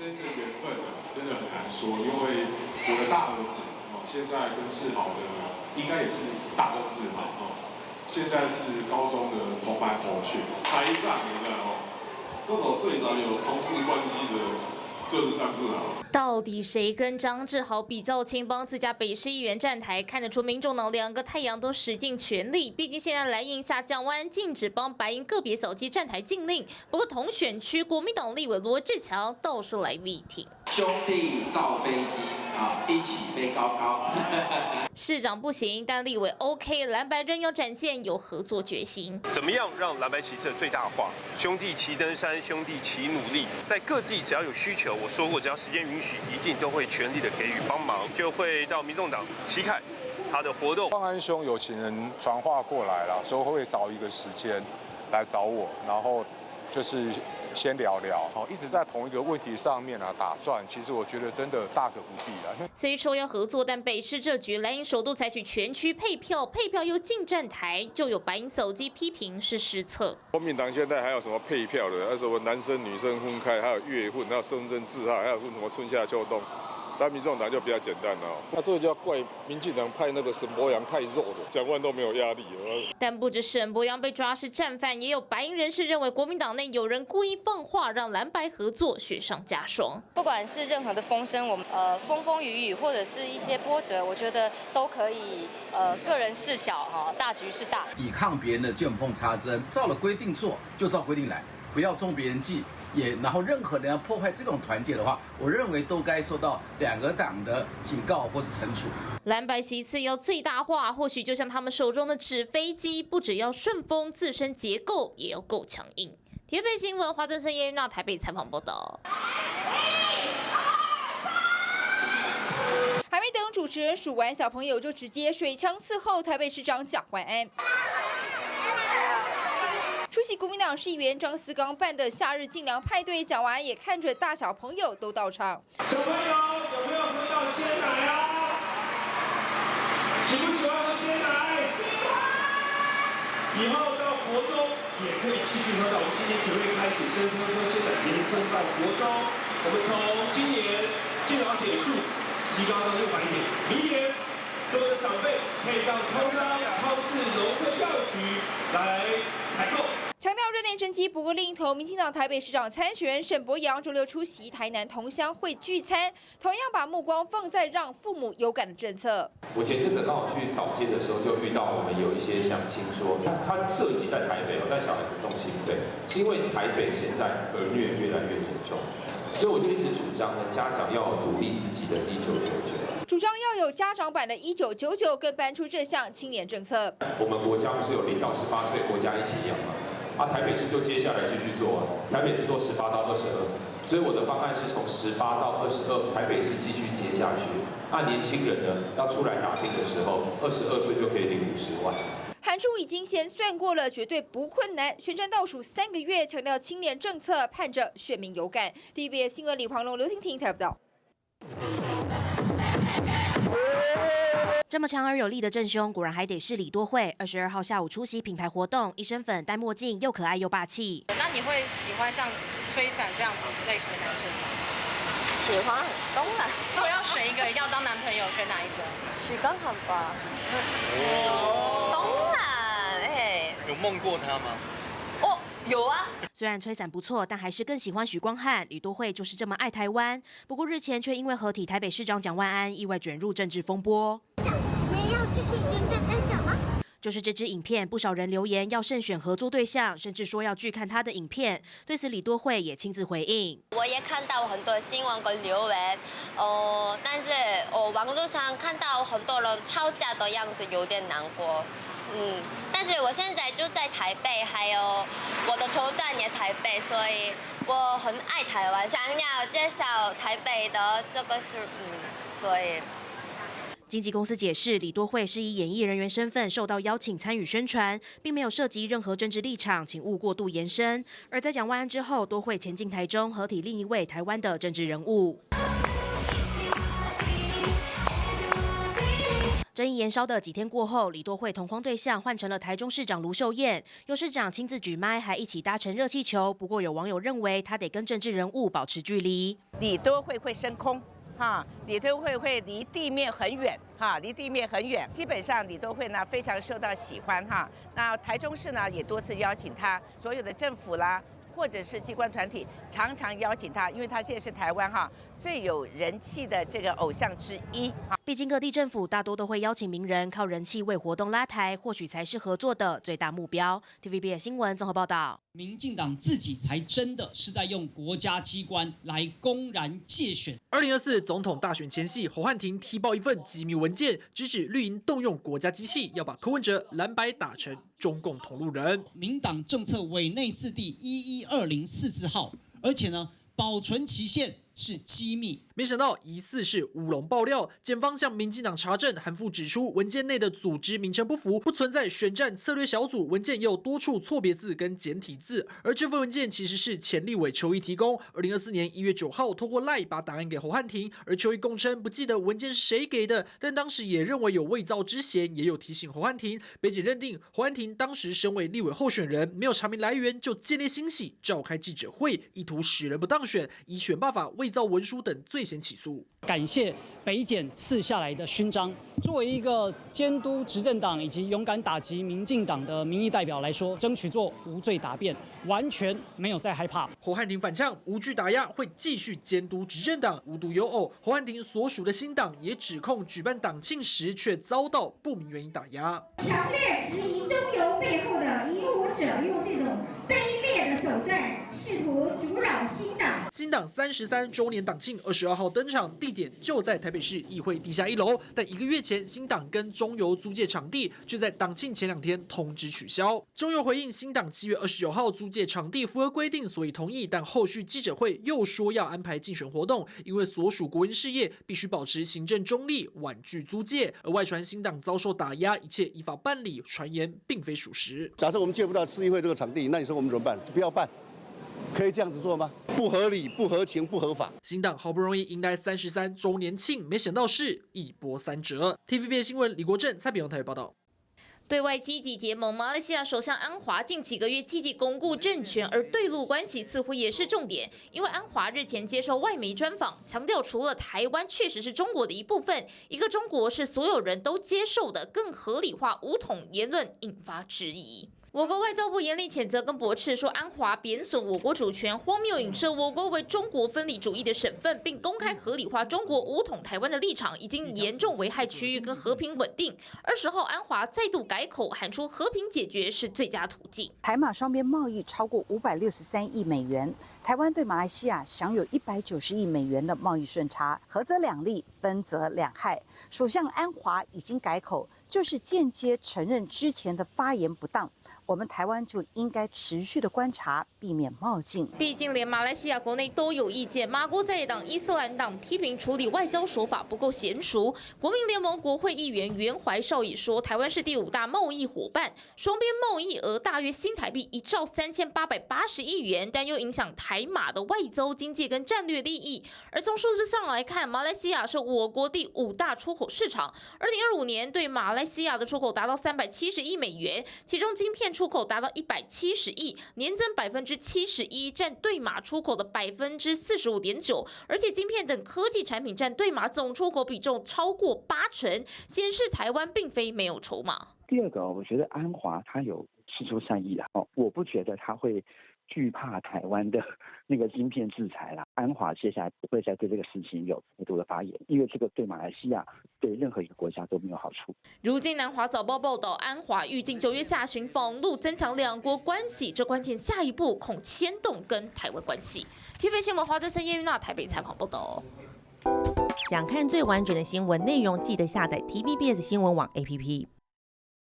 生的缘分啊，真的很难说，因为我的大儿子现在跟志豪的应该也是大公志豪现在是高中的同班同学，台上你知道跟我最早有同事关系的，就是张志豪。到底谁跟张志豪比较亲？帮自家北市议员站台，看得出民众党两个太阳都使尽全力。毕竟现在蓝营下降湾禁止帮白营个别小鸡站台禁令，不过同选区国民党立委罗志强倒是来力挺，兄弟造飞机啊，一起飞高高。市长不行，但立委 OK， 蓝白仍要展现有合作决心。怎么样让蓝白旗帜最大化？兄弟齐登山，兄弟齐努力，在各地只要有需求，我说过，只要时间允许，一定都会全力的给予帮忙，就会到民众党旗凯他的活动。方安兄有请人传话过来了，说会找一个时间来找我，然后就是先聊聊，一直在同一个问题上面打转，其实我觉得真的大可不必了。虽说要合作，但北市这局蓝营首度采取全区配票，配票又进站台，就有白营小鸡批评是失策。国民党现在还有什么配票的？还有什么男生女生分开，还有月份，还有身份证字号，还有什么春夏秋冬。但民众党就比较简单了，那这个就要怪民进党派那个沈伯洋太弱了，蒋万都没有压力。但不止沈伯洋被抓是战犯，也有白营人士认为国民党内有人故意放话，让蓝白合作雪上加霜。不管是任何的风声，我们风风雨雨或者是一些波折，我觉得都可以个人事小大局是大。抵抗别人的见缝插针，照了规定做就照规定来，不要中别人计。然后任何人要破坏这种团结的话，我认为都该受到两个党的警告或是惩处。蓝白席次要最大化，或许就像他们手中的纸飞机，不只要顺风，自身结构也要够强硬。台北新闻华正森叶娜台北采访报道。还没等主持人数完，小朋友就直接水枪伺候台北市长蒋万安。出席国民党市议员张思刚办的夏日禁粮派对，蒋万安也看着大小朋友都到场。小朋友有没有喝到鲜奶啊？喜不喜欢喝鲜奶？喜欢。以后到国中也可以继续喝到。我们今年9月开始跟喝鲜奶延伸到国中，我们从今年禁粮点数提高到600点，明年所有的长辈可以到超商、超市、农会药局来采购。强调热恋成绩。不过另一头，民进党台北市长参选人沈伯洋周六出席台南同乡会聚餐，同样把目光放在让父母有感的政策。我前阵子刚好去扫街的时候，就遇到我们有一些乡亲说，他涉及在台北但小孩子送新北，是因为台北现在儿虐越来越严重，所以我就一直主张呢，家长要有独立自己的1999。主张要有家长版的1999，更搬出这项青年政策。我们国家不是有0到18岁国家一起养吗？台北市就接下来继续做台北市做18到22，所以我的方案是从18到22，台北市继续接下去。年轻人呢要出来打拼的时候，22岁就可以领50万。韩柱已经先算过了，绝对不困难。选战倒数3个月，强调青年政策，盼着选民有感。TVBS 新闻李庞龙、刘婷婷台报道。这么强而有力的阵凶，果然还得是李多慧。22号下午出席品牌活动，一身粉戴墨镜，又可爱又霸气。那你会喜欢像吹伞这样子类型的男生吗？喜欢，当然。如果要选一个要当男朋友，选哪一种？许光汉吧。当然，有梦过他吗？有啊。虽然吹伞不错，但还是更喜欢许光汉。李多慧就是这么爱台湾，不过日前却因为合体台北市长蒋万安，意外卷入政治风波。你要去听金正恩讲吗？就是这支影片，不少人留言要慎选合作对象，甚至说要拒看他的影片。对此，李多慧也亲自回应：我也看到很多新闻跟留言，但是网络上看到很多人吵架的样子，有点难过。但是我现在就在台北，还有我的球队也台北，所以我很爱台湾，想要介绍台北的这个是，所以。经纪公司解释，李多慧是以演艺人员身份受到邀请参与宣传，并没有涉及任何政治立场，请勿过度延伸。而在蒋万安之后，多慧前进台中，合体另一位台湾的政治人物。争议延烧的几天过后，李多慧同框对象换成了台中市长卢秀燕，由市长亲自举麦，还一起搭乘热气球。不过有网友认为，他得跟政治人物保持距离。李多慧会升空。李多慧会离地面很远，离地面很远。基本上李多慧呢非常受到喜欢，那台中市呢也多次邀请他，所有的政府啦，或者是机关团体常常邀请他，因为他现在是台湾最有人气的这个偶像之一。毕竟各地政府大多都会邀请名人，靠人气为活动拉抬，或许才是合作的最大目标。TVBS 新闻综合报道。民进党自己才真的是在用国家机关来公然介选。2024总统大选前夕，侯汉廷踢爆一份机密文件，直指绿营动用国家机器，要把柯文哲蓝白打成中共同路人。民党政策委内字第11204字号，而且呢，保存期限是机密。没想到疑似是乌龙爆料，检方向民进党查证，函复指出文件内的组织名称不符，不存在选战策略小组，文件也有多处错别字跟简体字，而这份文件其实是前立委邱毅提供。2024年1月9号，透过 LINE 把档案给侯汉廷，而邱毅供称不记得文件是谁给的，但当时也认为有伪造之嫌，也有提醒侯汉廷。北检认定侯汉廷当时身为立委候选人，没有查明来源就建立欣喜，召开记者会，意图使人不当选，以选罢法、伪造文书等罪嫌起诉。感谢北检赐下来的勋章。作为一个监督执政党以及勇敢打击民进党的民意代表来说，争取做无罪答辩，完全没有在害怕。侯汉廷反呛，无惧打压，会继续监督执政党，无独有偶，侯汉廷所属的新党也指控举办党庆时却遭到不明原因打压。强烈质疑中油背后的以武者用这种卑劣的手段，试图阻扰新党。新党33周年党庆22号登场，地点就在台北市议会地下1楼。但1个月前，新党跟中油租借场地，却在党庆前2天通知取消。中油回应，新党7月29号租借场地符合规定，所以同意。但后续记者会又说要安排竞选活动，因为所属国营事业必须保持行政中立，婉拒租借。而外传新党遭受打压，一切依法办理，传言并非属实。假设我们借不到市议会这个场地，那你说我们怎么办？不要办。可以这样子做吗？不合理、不合情、不合法。新党好不容易迎来33周年庆，没想到是一波三折。TVBS 新闻李国正、蔡炳荣台北报道。对外积极结盟，马来西亚首相安华近几个月积极巩固政权，而对陆关系似乎也是重点。因为安华日前接受外媒专访，强调除了台湾确实是中国的一部分，一个中国是所有人都接受的，更合理化武统言论引发质疑。我国外交部严厉谴责跟驳斥，说安华贬损我国主权，荒谬影射我国为中国分离主义的省份，并公开合理化中国武统台湾的立场，已经严重危害区域跟和平稳定。20号，安华再度改口，喊出和平解决是最佳途径。台马双边贸易超过563亿美元，台湾对马来西亚享有190亿美元的贸易顺差，合则两利，分则两害。首相安华已经改口，就是间接承认之前的发言不当。我们台湾就应该持续的观察，避免冒进。毕竟连马来西亚国内都有意见，马国在野党伊斯兰党批评处理外交手法不够娴熟。国民联盟国会议员袁怀少也说，台湾是第5大贸易伙伴，双边贸易额大约新台币1兆3880亿元，但又影响台马的外交、经济跟战略利益。而从数字上来看，马来西亚是我国第5大出口市场，2025年对马来西亚的出口达到370亿美元，其中晶片出口达到170亿，年增71%，占对马出口的45.9%，而且晶片等科技产品占对马总出口比重超过80%，显示台湾并非没有筹码。第二个，我觉得安华他有释出善意我不觉得他会惧怕台湾的那个晶片制裁啦。安华接下来不会再对这个事情有太多的发言，因为这个对马来西亚、对任何一个国家都没有好处。如今南华早报报道，安华预计9月下旬访陆，增强两国关系，这关键下一步恐牵动跟台湾关系。TVB 新闻华德森、叶玉娜台北采访报道。想看最完整的新闻内容，记得下载 TVBS 新闻网 APP。